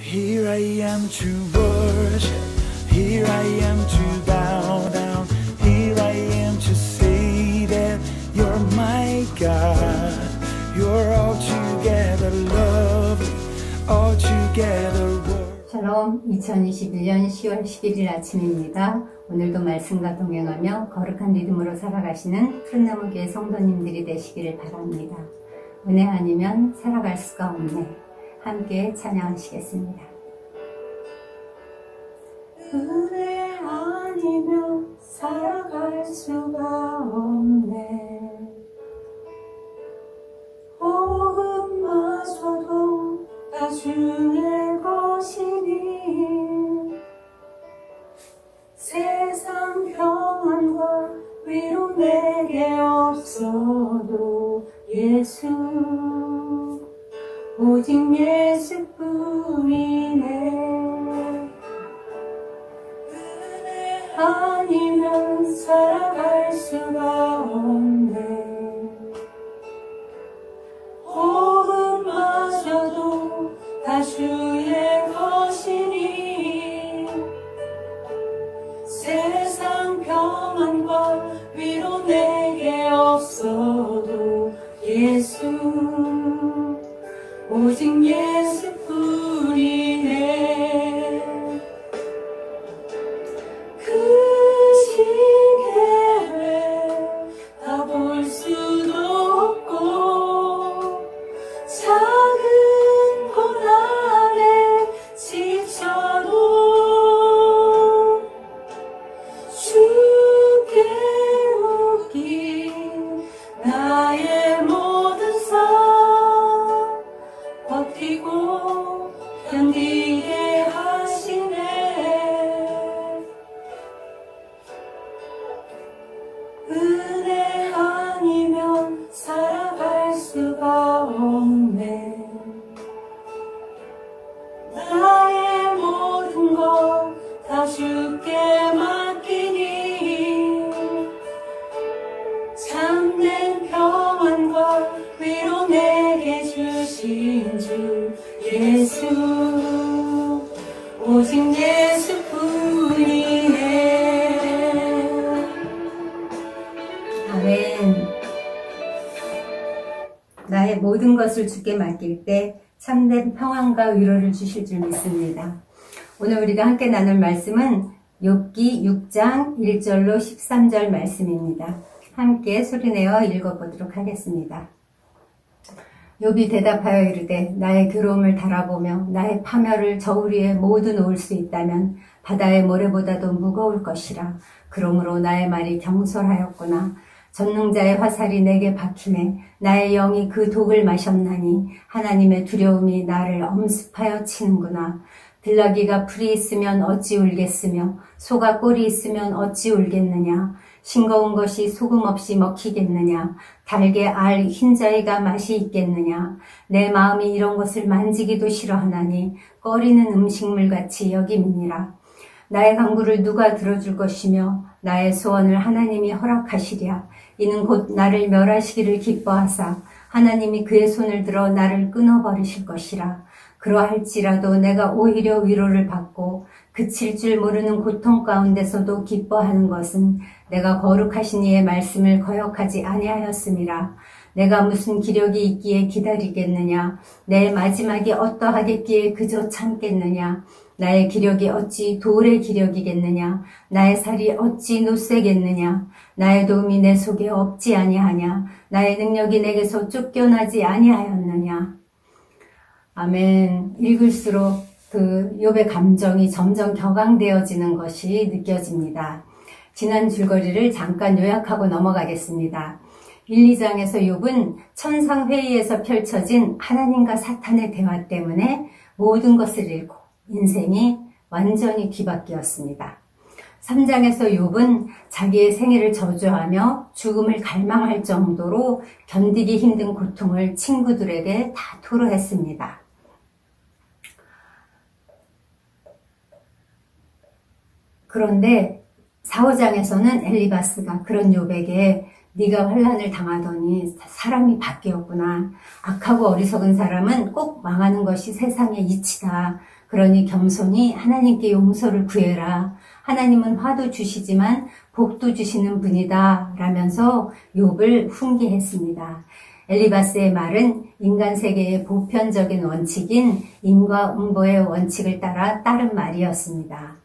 Here I am to worship, here I am to bow down, here I am to say that you're my God. You're altogether lovely, altogether worthy. 샬롬, 2021년 10월 11일 아침입니다. 오늘도 말씀과 동행하며 거룩한 리듬으로 살아가시는 푸른나무교회 성도님들이 되시기를 바랍니다. 은혜 아니면 살아갈 수가 없네. 함께 찬양하시겠습니다. 은혜 아니면 살아갈 수가 없네. 호흡마저도 다 주의 것이니 세상 평안과 위로 내게 없어도 예수 오직 예수뿐이네. 은혜 아니면 살아갈 수가 없네. 호흡마저도 다 주의 것이니 세상 평안과 위로 내게 없어도 예수 오직 예수뿐이네. 그 시계를 다 볼 수도 없고 작은 고난에 지쳐도 주께 묶인 나의 모든 삶 버티고 견디게 하시네. 은혜 아니면 살아갈 수가 없네. 나의 모든 것 다 주께 맡기니 참된 평안과 위로 내게 주신 주 예수 오직 예수뿐이네. 아멘. 나의 모든 것을 주께 맡길 때 참된 평안과 위로를 주실 줄 믿습니다. 오늘 우리가 함께 나눌 말씀은 욥기 6장 1절로 13절 말씀입니다. 함께 소리내어 읽어보도록 하겠습니다. 욥이 대답하여 이르되 나의 괴로움을 달아보며 나의 파멸을 저울 위에 모두 놓을 수 있다면 바다의 모래보다도 무거울 것이라. 그러므로 나의 말이 경솔하였구나. 전능자의 화살이 내게 박히매 나의 영이 그 독을 마셨나니 하나님의 두려움이 나를 엄습하여 치는구나. 들나귀가 풀이 있으면 어찌 울겠으며 소가 꼴이 있으면 어찌 울겠느냐. 싱거운 것이 소금 없이 먹히겠느냐. 달게 알 흰자위가 맛이 있겠느냐. 내 마음이 이런 것을 만지기도 싫어하나니 꺼리는 음식물같이 여김이니라. 나의 간구를 누가 들어줄 것이며 나의 소원을 하나님이 허락하시랴. 이는 곧 나를 멸하시기를 기뻐하사 하나님이 그의 손을 들어 나를 끊어버리실 것이라. 그러할지라도 내가 오히려 위로를 받고 그칠 줄 모르는 고통 가운데서도 기뻐하는 것은 내가 거룩하신 이의 말씀을 거역하지 아니하였음이라. 내가 무슨 기력이 있기에 기다리겠느냐. 내 마지막이 어떠하겠기에 그저 참겠느냐. 나의 기력이 어찌 돌의 기력이겠느냐. 나의 살이 어찌 노쇠겠느냐. 나의 도움이 내 속에 없지 아니하냐. 나의 능력이 내게서 쫓겨나지 아니하였느냐. 아멘. 읽을수록 그 욥의 감정이 점점 격앙되어지는 것이 느껴집니다. 지난 줄거리를 잠깐 요약하고 넘어가겠습니다. 1, 2장에서 욥은 천상회의에서 펼쳐진 하나님과 사탄의 대화 때문에 모든 것을 잃고 인생이 완전히 뒤바뀌었습니다. 3장에서 욥은 자기의 생애를 저주하며 죽음을 갈망할 정도로 견디기 힘든 고통을 친구들에게 다 토로했습니다. 그런데 4, 5장에서는 엘리바스가 그런 욥에게 네가 환난을 당하더니 사람이 바뀌었구나. 악하고 어리석은 사람은 꼭 망하는 것이 세상의 이치다. 그러니 겸손히 하나님께 용서를 구해라. 하나님은 화도 주시지만 복도 주시는 분이다 라면서 욥을 훈계했습니다. 엘리바스의 말은 인간 세계의 보편적인 원칙인 인과응보의 원칙을 따라 따른 말이었습니다.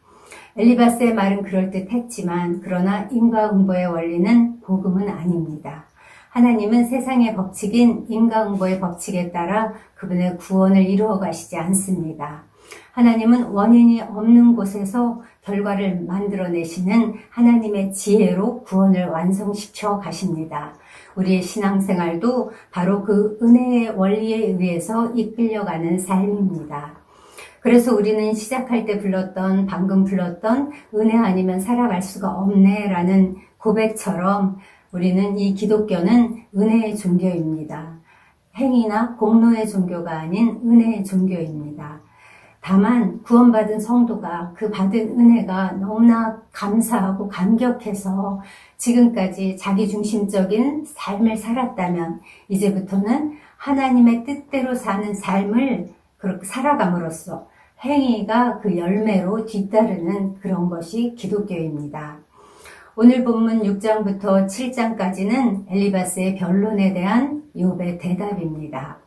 엘리바스의 말은 그럴듯했지만 그러나 인과응보의 원리는 복음은 아닙니다. 하나님은 세상의 법칙인 인과응보의 법칙에 따라 그분의 구원을 이루어 가시지 않습니다. 하나님은 원인이 없는 곳에서 결과를 만들어내시는 하나님의 지혜로 구원을 완성시켜 가십니다. 우리의 신앙생활도 바로 그 은혜의 원리에 의해서 이끌려가는 삶입니다. 그래서 우리는 시작할 때 방금 불렀던 은혜 아니면 살아갈 수가 없네 라는 고백처럼 우리는 이 기독교는 은혜의 종교입니다. 행위나 공로의 종교가 아닌 은혜의 종교입니다. 다만 구원받은 성도가 그 받은 은혜가 너무나 감사하고 감격해서 지금까지 자기중심적인 삶을 살았다면 이제부터는 하나님의 뜻대로 사는 삶을 그렇게 살아감으로써 행위가 그 열매로 뒤따르는 그런 것이 기독교입니다. 오늘 본문 6장부터 7장까지는 엘리바스의 변론에 대한 욥의 대답입니다.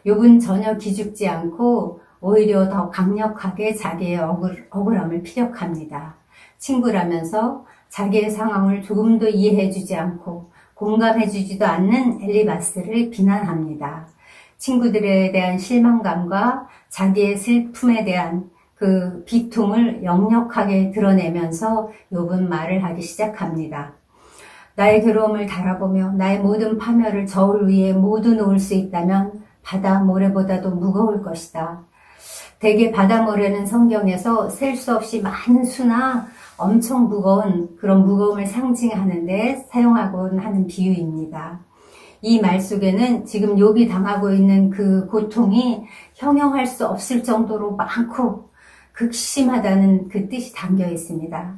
욥은 전혀 기죽지 않고 오히려 더 강력하게 자기의 억울함을 피력합니다. 친구라면서 자기의 상황을 조금도 이해해주지 않고 공감해주지도 않는 엘리바스를 비난합니다. 친구들에 대한 실망감과 자기의 슬픔에 대한 그 비통을 역력하게 드러내면서 욥은 말을 하기 시작합니다. 나의 괴로움을 달아보며 나의 모든 파멸을 저울 위에 모두 놓을 수 있다면 바다 모래보다도 무거울 것이다. 대개 바다 모래는 성경에서 셀 수 없이 많은 수나 엄청 무거운 그런 무거움을 상징하는데 사용하곤 하는 비유입니다. 이 말 속에는 지금 욥이 당하고 있는 그 고통이 형용할 수 없을 정도로 많고 극심하다는 그 뜻이 담겨 있습니다.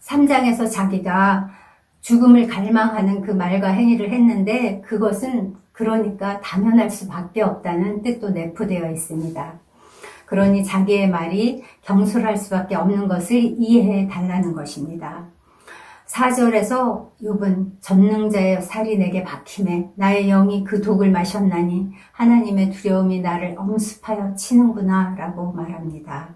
3장에서 자기가 죽음을 갈망하는 그 말과 행위를 했는데 그것은 그러니까 당연할 수밖에 없다는 뜻도 내포되어 있습니다. 그러니 자기의 말이 경솔할 수밖에 없는 것을 이해해 달라는 것입니다. 4절에서 욥은 전능자의 살이 내게 박히매 나의 영이 그 독을 마셨나니 하나님의 두려움이 나를 엄습하여 치는구나 라고 말합니다.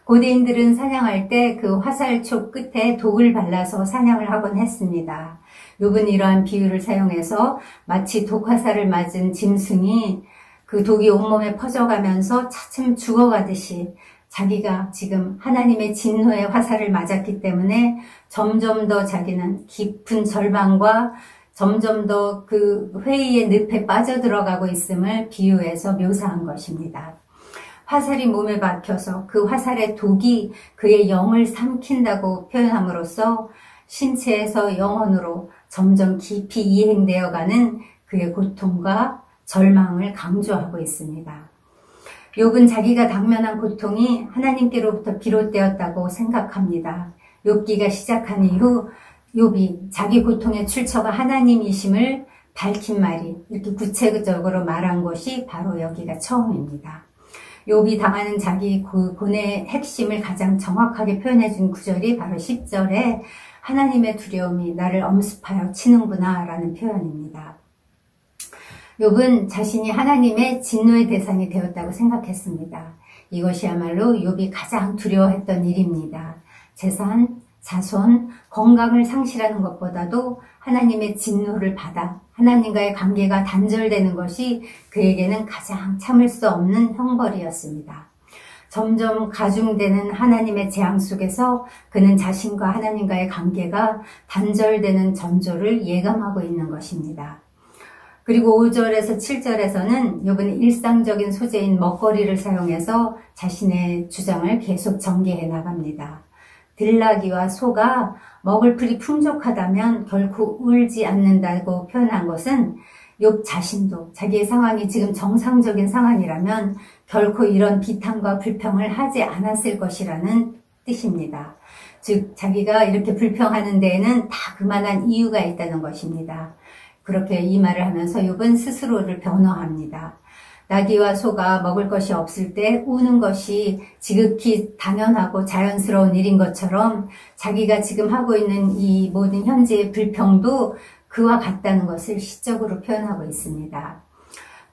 고대인들은 사냥할 때 그 화살촉 끝에 독을 발라서 사냥을 하곤 했습니다. 욥은 이러한 비유를 사용해서 마치 독화살을 맞은 짐승이 그 독이 온몸에 퍼져가면서 차츰 죽어가듯이 자기가 지금 하나님의 진노의 화살을 맞았기 때문에 점점 더 자기는 깊은 절망과 점점 더 그 회의의 늪에 빠져들어가고 있음을 비유해서 묘사한 것입니다. 화살이 몸에 박혀서 그 화살의 독이 그의 영을 삼킨다고 표현함으로써 신체에서 영혼으로 점점 깊이 이행되어가는 그의 고통과 절망을 강조하고 있습니다. 욥은 자기가 당면한 고통이 하나님께로부터 비롯되었다고 생각합니다. 욥기가 시작한 이후 욥이 자기 고통의 출처가 하나님이심을 밝힌 말이 이렇게 구체적으로 말한 것이 바로 여기가 처음입니다. 욥이 당하는 자기 고뇌의 핵심을 가장 정확하게 표현해준 구절이 바로 10절에 하나님의 두려움이 나를 엄습하여 치는구나 라는 표현입니다. 욥은 자신이 하나님의 진노의 대상이 되었다고 생각했습니다. 이것이야말로 욥이 가장 두려워했던 일입니다. 재산, 자손, 건강을 상실하는 것보다도 하나님의 진노를 받아 하나님과의 관계가 단절되는 것이 그에게는 가장 참을 수 없는 형벌이었습니다. 점점 가중되는 하나님의 재앙 속에서 그는 자신과 하나님과의 관계가 단절되는 전조를 예감하고 있는 것입니다. 그리고 5절에서 7절에서는 욥은 일상적인 소재인 먹거리를 사용해서 자신의 주장을 계속 전개해 나갑니다. 들나귀와 소가 먹을 풀이 풍족하다면 결코 울지 않는다고 표현한 것은 욥 자신도 자기의 상황이 지금 정상적인 상황이라면 결코 이런 비탄과 불평을 하지 않았을 것이라는 뜻입니다. 즉 자기가 이렇게 불평하는 데에는 다 그만한 이유가 있다는 것입니다. 그렇게 이 말을 하면서 욥은 스스로를 변호합니다. 나귀와 소가 먹을 것이 없을 때 우는 것이 지극히 당연하고 자연스러운 일인 것처럼 자기가 지금 하고 있는 이 모든 현재의 불평도 그와 같다는 것을 시적으로 표현하고 있습니다.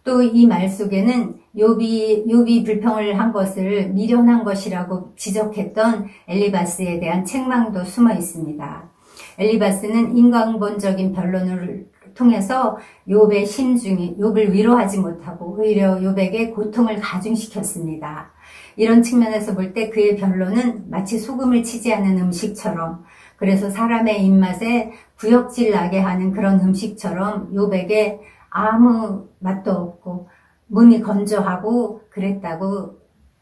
또 이 말 속에는 욥이 불평을 한 것을 미련한 것이라고 지적했던 엘리바스에 대한 책망도 숨어 있습니다. 엘리바스는 인간본적인 변론을 통해서 욥의 심중이 욥을 위로하지 못하고 오히려 욥에게 고통을 가중시켰습니다. 이런 측면에서 볼 때 그의 변론은 마치 소금을 치지 않은 음식처럼, 그래서 사람의 입맛에 구역질 나게 하는 그런 음식처럼 욥에게 아무 맛도 없고 몸이 건조하고 그랬다고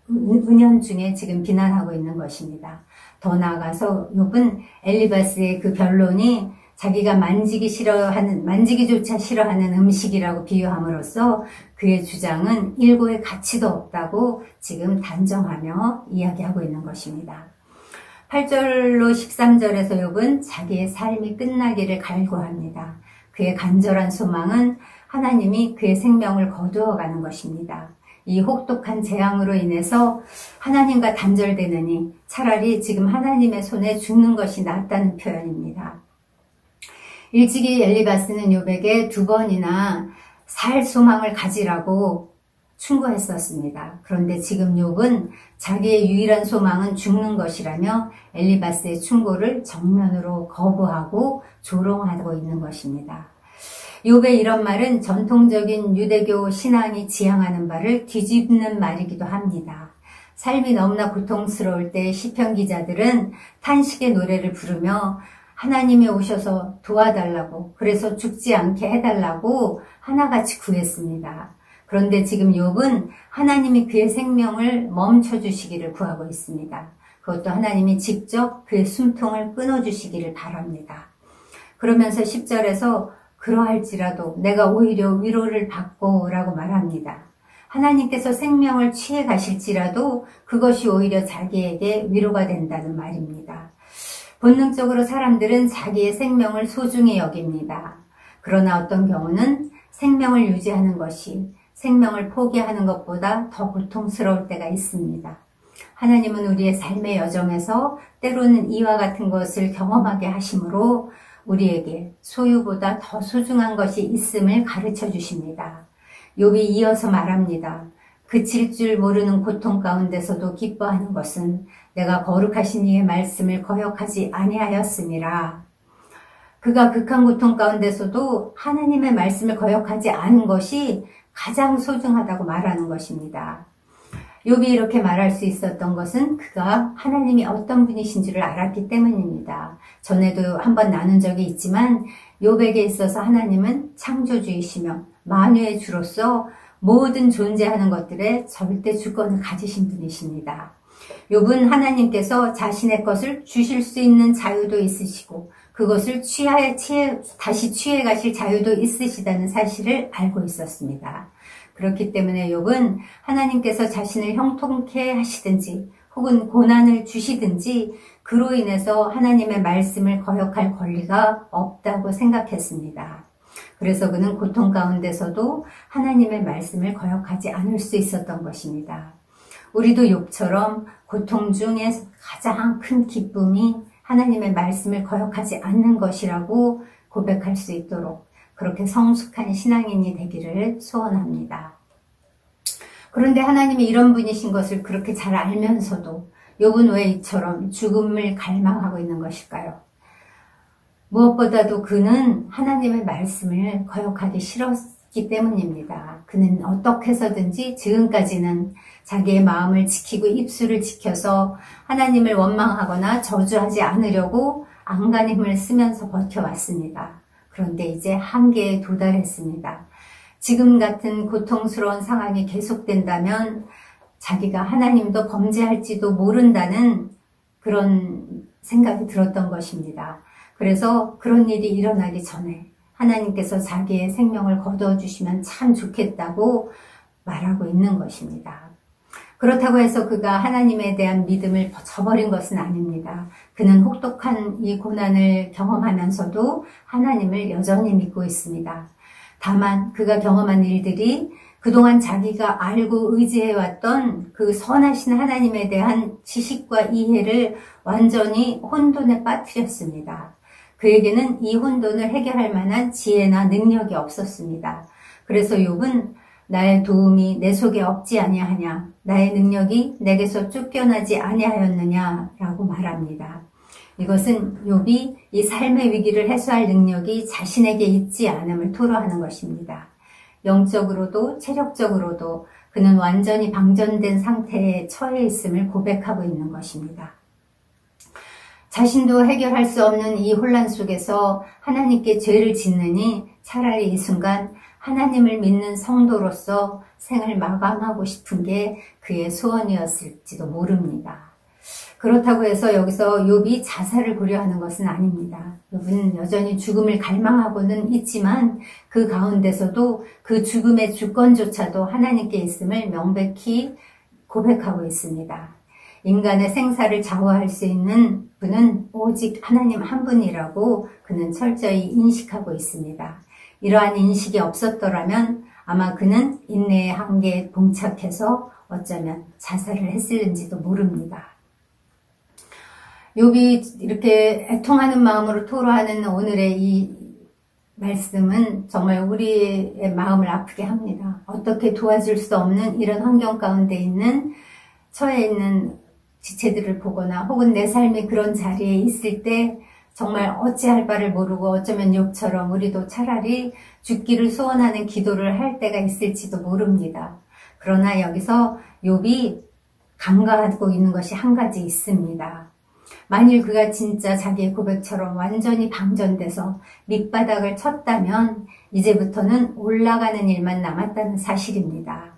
은연중에 지금 비난하고 있는 것입니다. 더 나아가서 욥은 엘리바스의 그 변론이 자기가 만지기조차 싫어하는 음식이라고 비유함으로써 그의 주장은 일고의 가치도 없다고 지금 단정하며 이야기하고 있는 것입니다. 8절로 13절에서 욥은 자기의 삶이 끝나기를 갈구합니다. 그의 간절한 소망은 하나님이 그의 생명을 거두어가는 것입니다. 이 혹독한 재앙으로 인해서 하나님과 단절되느니 차라리 지금 하나님의 손에 죽는 것이 낫다는 표현입니다. 일찍이 엘리바스는 욥에게 2번이나 살 소망을 가지라고 충고했었습니다. 그런데 지금 욥은 자기의 유일한 소망은 죽는 것이라며 엘리바스의 충고를 정면으로 거부하고 조롱하고 있는 것입니다. 욥의 이런 말은 전통적인 유대교 신앙이 지향하는 바를 뒤집는 말이기도 합니다. 삶이 너무나 고통스러울 때 시편 기자들은 탄식의 노래를 부르며 하나님이 오셔서 도와달라고, 그래서 죽지 않게 해달라고 하나같이 구했습니다. 그런데 지금 욥은 하나님이 그의 생명을 멈춰주시기를 구하고 있습니다. 그것도 하나님이 직접 그의 숨통을 끊어주시기를 바랍니다. 그러면서 10절에서 그러할지라도 내가 오히려 위로를 받고 라고 말합니다. 하나님께서 생명을 취해 가실지라도 그것이 오히려 자기에게 위로가 된다는 말입니다. 본능적으로 사람들은 자기의 생명을 소중히 여깁니다. 그러나 어떤 경우는 생명을 유지하는 것이 생명을 포기하는 것보다 더 고통스러울 때가 있습니다. 하나님은 우리의 삶의 여정에서 때로는 이와 같은 것을 경험하게 하심으로 우리에게 소유보다 더 소중한 것이 있음을 가르쳐 주십니다. 욥이 이어서 말합니다. 그칠 줄 모르는 고통 가운데서도 기뻐하는 것은 내가 거룩하신 이의 말씀을 거역하지 아니하였음이라. 그가 극한 고통 가운데서도 하나님의 말씀을 거역하지 않은 것이 가장 소중하다고 말하는 것입니다. 욥이 이렇게 말할 수 있었던 것은 그가 하나님이 어떤 분이신지를 알았기 때문입니다. 전에도 한번 나눈 적이 있지만 욥에게 있어서 하나님은 창조주이시며 만유의 주로서 모든 존재하는 것들의 절대 주권을 가지신 분이십니다. 욥은 하나님께서 자신의 것을 주실 수 있는 자유도 있으시고 그것을 다시 취해 가실 자유도 있으시다는 사실을 알고 있었습니다. 그렇기 때문에 욥은 하나님께서 자신을 형통케 하시든지 혹은 고난을 주시든지 그로 인해서 하나님의 말씀을 거역할 권리가 없다고 생각했습니다. 그래서 그는 고통 가운데서도 하나님의 말씀을 거역하지 않을 수 있었던 것입니다. 우리도 욥처럼 고통 중에 가장 큰 기쁨이 하나님의 말씀을 거역하지 않는 것이라고 고백할 수 있도록 그렇게 성숙한 신앙인이 되기를 소원합니다. 그런데 하나님이 이런 분이신 것을 그렇게 잘 알면서도 욥은 왜 이처럼 죽음을 갈망하고 있는 것일까요? 무엇보다도 그는 하나님의 말씀을 거역하기 싫었기 때문입니다. 그는 어떻게 해서든지 지금까지는 자기의 마음을 지키고 입술을 지켜서 하나님을 원망하거나 저주하지 않으려고 안간힘을 힘을 쓰면서 버텨왔습니다. 그런데 이제 한계에 도달했습니다. 지금 같은 고통스러운 상황이 계속된다면 자기가 하나님도 범죄할지도 모른다는 그런 생각이 들었던 것입니다. 그래서 그런 일이 일어나기 전에 하나님께서 자기의 생명을 거두어 주시면 참 좋겠다고 말하고 있는 것입니다. 그렇다고 해서 그가 하나님에 대한 믿음을 저버린 것은 아닙니다. 그는 혹독한 이 고난을 경험하면서도 하나님을 여전히 믿고 있습니다. 다만 그가 경험한 일들이 그동안 자기가 알고 의지해왔던 그 선하신 하나님에 대한 지식과 이해를 완전히 혼돈에 빠뜨렸습니다. 그에게는 이 혼돈을 해결할 만한 지혜나 능력이 없었습니다. 그래서 욥은 나의 도움이 내 속에 없지 아니하냐, 나의 능력이 내게서 쫓겨나지 아니하였느냐 라고 말합니다. 이것은 욥이 이 삶의 위기를 해소할 능력이 자신에게 있지 않음을 토로하는 것입니다. 영적으로도 체력적으로도 그는 완전히 방전된 상태에 처해 있음을 고백하고 있는 것입니다. 자신도 해결할 수 없는 이 혼란 속에서 하나님께 죄를 짓느니 차라리 이 순간 하나님을 믿는 성도로서 생을 마감하고 싶은 게 그의 소원이었을지도 모릅니다. 그렇다고 해서 여기서 욥이 자살을 고려하는 것은 아닙니다. 욥은 여전히 죽음을 갈망하고는 있지만 그 가운데서도 그 죽음의 주권조차도 하나님께 있음을 명백히 고백하고 있습니다. 인간의 생사를 좌우할 수 있는 분은 오직 하나님 한 분이라고 그는 철저히 인식하고 있습니다. 이러한 인식이 없었더라면 아마 그는 인내의 한계에 봉착해서 어쩌면 자살을 했을는지도 모릅니다. 욥이 이렇게 애통하는 마음으로 토로하는 오늘의 이 말씀은 정말 우리의 마음을 아프게 합니다. 어떻게 도와줄 수 없는 이런 환경 가운데 처해 있는 지체들을 보거나 혹은 내 삶이 그런 자리에 있을 때 정말 어찌할 바를 모르고 어쩌면 욥처럼 우리도 차라리 죽기를 소원하는 기도를 할 때가 있을지도 모릅니다. 그러나 여기서 욥이 간과하고 있는 것이 한 가지 있습니다. 만일 그가 진짜 자기의 고백처럼 완전히 방전돼서 밑바닥을 쳤다면 이제부터는 올라가는 일만 남았다는 사실입니다.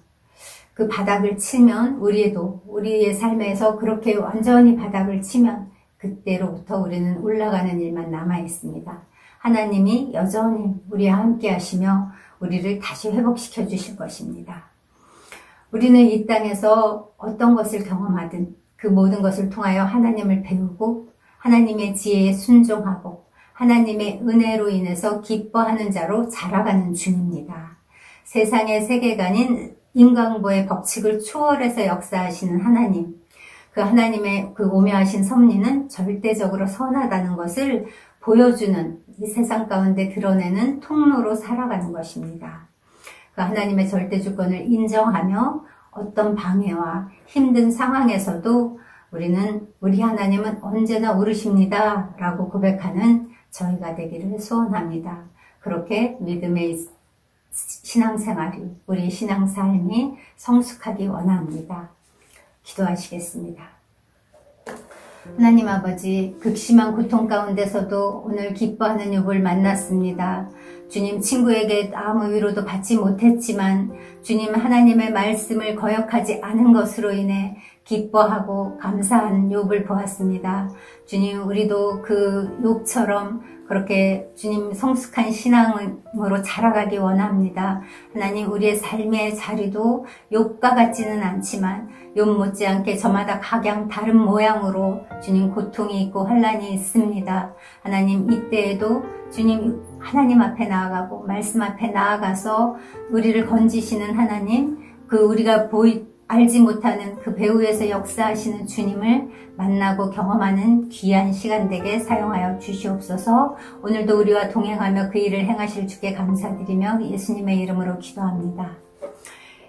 그 바닥을 치면 우리의 삶에서 그렇게 완전히 바닥을 치면 그때로부터 우리는 올라가는 일만 남아 있습니다. 하나님이 여전히 우리와 함께 하시며 우리를 다시 회복시켜 주실 것입니다. 우리는 이 땅에서 어떤 것을 경험하든 그 모든 것을 통하여 하나님을 배우고 하나님의 지혜에 순종하고 하나님의 은혜로 인해서 기뻐하는 자로 자라가는 중입니다. 세상의 세계관인 인간보의 법칙을 초월해서 역사하시는 하나님, 그 하나님의 그 오묘하신 섭리는 절대적으로 선하다는 것을 보여주는 이 세상 가운데 드러내는 통로로 살아가는 것입니다. 그 하나님의 절대 주권을 인정하며 어떤 방해와 힘든 상황에서도 우리 하나님은 언제나 옳으십니다 라고 고백하는 저희가 되기를 소원합니다. 그렇게 믿음의 신앙생활이, 우리 신앙삶이 성숙하기 원합니다. 기도하시겠습니다. 하나님 아버지, 극심한 고통 가운데서도 오늘 기뻐하는 욥을 만났습니다. 주님, 친구에게 아무 위로도 받지 못했지만 주님 하나님의 말씀을 거역하지 않은 것으로 인해 기뻐하고 감사한 욥을 보았습니다. 주님, 우리도 그 욥처럼 그렇게 주님 성숙한 신앙으로 자라가기 원합니다. 하나님, 우리의 삶의 자리도 욥과 같지는 않지만 욥 못지않게 저마다 각양 다른 모양으로 주님 고통이 있고 환난이 있습니다. 하나님, 이때에도 주님 하나님 앞에 나아가고 말씀 앞에 나아가서 우리를 건지시는 하나님, 그 우리가 알지 못하는 그 배후에서 역사하시는 주님을 만나고 경험하는 귀한 시간 되게 사용하여 주시옵소서. 오늘도 우리와 동행하며 그 일을 행하실 주께 감사드리며 예수님의 이름으로 기도합니다.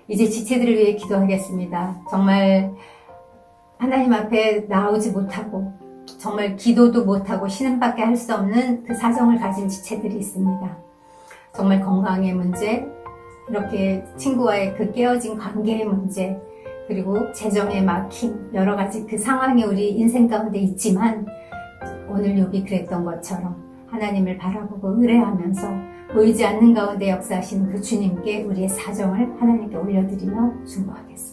이제 지체들을 위해 기도하겠습니다. 정말 하나님 앞에 나오지 못하고 정말 기도도 못하고 신음밖에 할 수 없는 그 사정을 가진 지체들이 있습니다. 정말 건강의 문제, 이렇게 친구와의 그 깨어진 관계의 문제, 그리고 재정의 막힘, 여러 가지 그 상황이 우리 인생 가운데 있지만 오늘 욥이 그랬던 것처럼 하나님을 바라보고 의뢰하면서 보이지 않는 가운데 역사하시는 그 주님께 우리의 사정을 하나님께 올려드리며 중보하겠습니다.